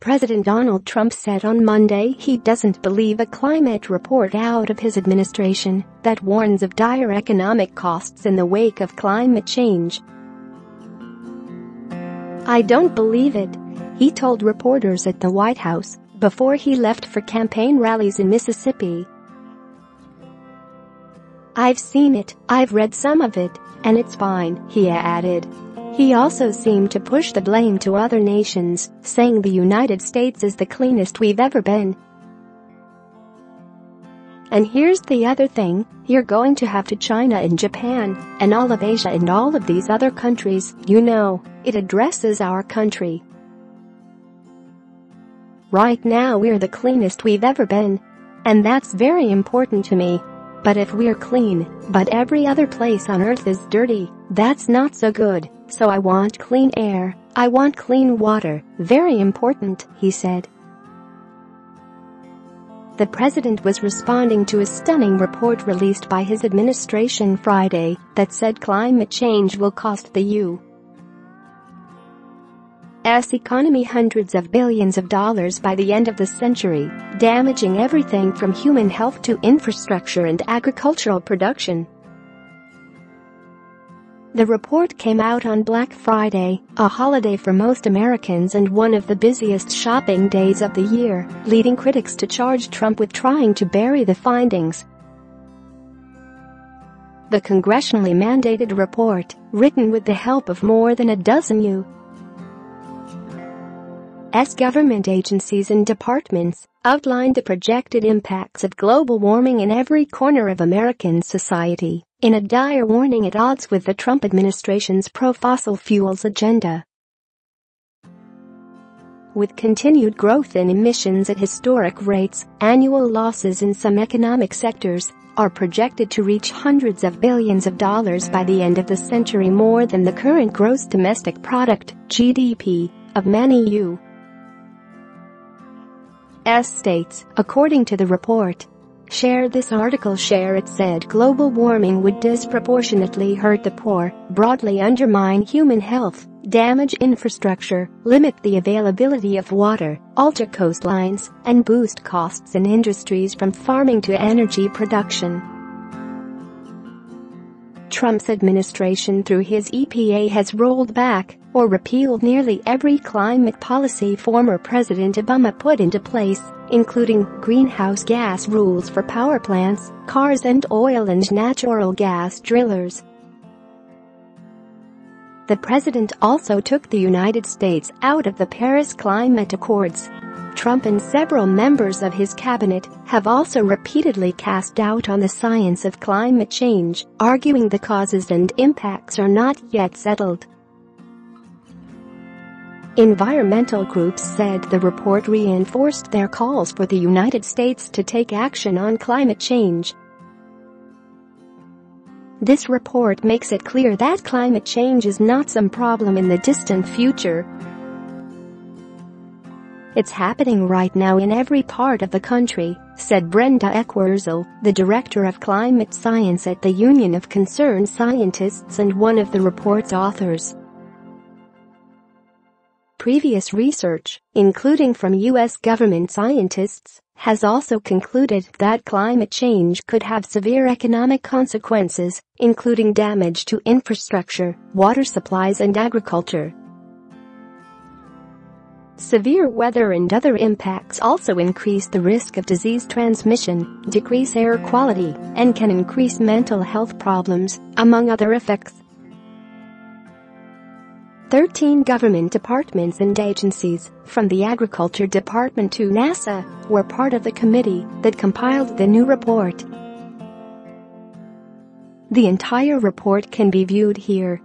President Donald Trump said on Monday he doesn't believe a climate report out of his administration that warns of dire economic costs in the wake of climate change. "I don't believe it," he told reporters at the White House before he left for campaign rallies in Mississippi. "I've seen it, I've read some of it, and it's fine," he added. He also seemed to push the blame to other nations, saying the United States is the cleanest we've ever been. "And here's the other thing, you're going to have to China and Japan, and all of Asia and all of these other countries, it addresses our country. Right now we're the cleanest we've ever been. And that's very important to me. But if we're clean, but every other place on earth is dirty, that's not so good, so I want clean air, I want clean water, very important," he said. The president was responding to a stunning report released by his administration Friday that said climate change will cost the U.S. economy hundreds of billions of dollars by the end of the century, damaging everything from human health to infrastructure and agricultural production. The report came out on Black Friday, a holiday for most Americans and one of the busiest shopping days of the year, leading critics to charge Trump with trying to bury the findings. The congressionally mandated report, written with the help of more than a dozen U.S. government agencies and departments, outlined the projected impacts of global warming in every corner of American society, in a dire warning at odds with the Trump administration's pro-fossil fuels agenda. With continued growth in emissions at historic rates, annual losses in some economic sectors are projected to reach hundreds of billions of dollars by the end of the century, more than the current gross domestic product, GDP, of many U.S. states, according to the report. Share this article. It said global warming would disproportionately hurt the poor, broadly undermine human health, damage infrastructure, limit the availability of water, alter coastlines, and boost costs in industries from farming to energy production. Trump's administration through his EPA has rolled back or repealed nearly every climate policy former President Obama put into place, including greenhouse gas rules for power plants, cars and oil and natural gas drillers. The president also took the United States out of the Paris Climate Accords. Trump and several members of his cabinet have also repeatedly cast doubt on the science of climate change, arguing the causes and impacts are not yet settled. Environmental groups said the report reinforced their calls for the United States to take action on climate change. This report makes it clear that climate change is not some problem in the distant future. It's happening right now in every part of the country, said Brenda Eckwurzel, the director of climate science at the Union of Concerned Scientists and one of the report's authors. Previous research, including from U.S. government scientists, has also concluded that climate change could have severe economic consequences, including damage to infrastructure, water supplies and agriculture. Severe weather and other impacts also increase the risk of disease transmission, decrease air quality, and can increase mental health problems, among other effects. 13 government departments and agencies, from the Agriculture Department to NASA, were part of the committee that compiled the new report. The entire report can be viewed here.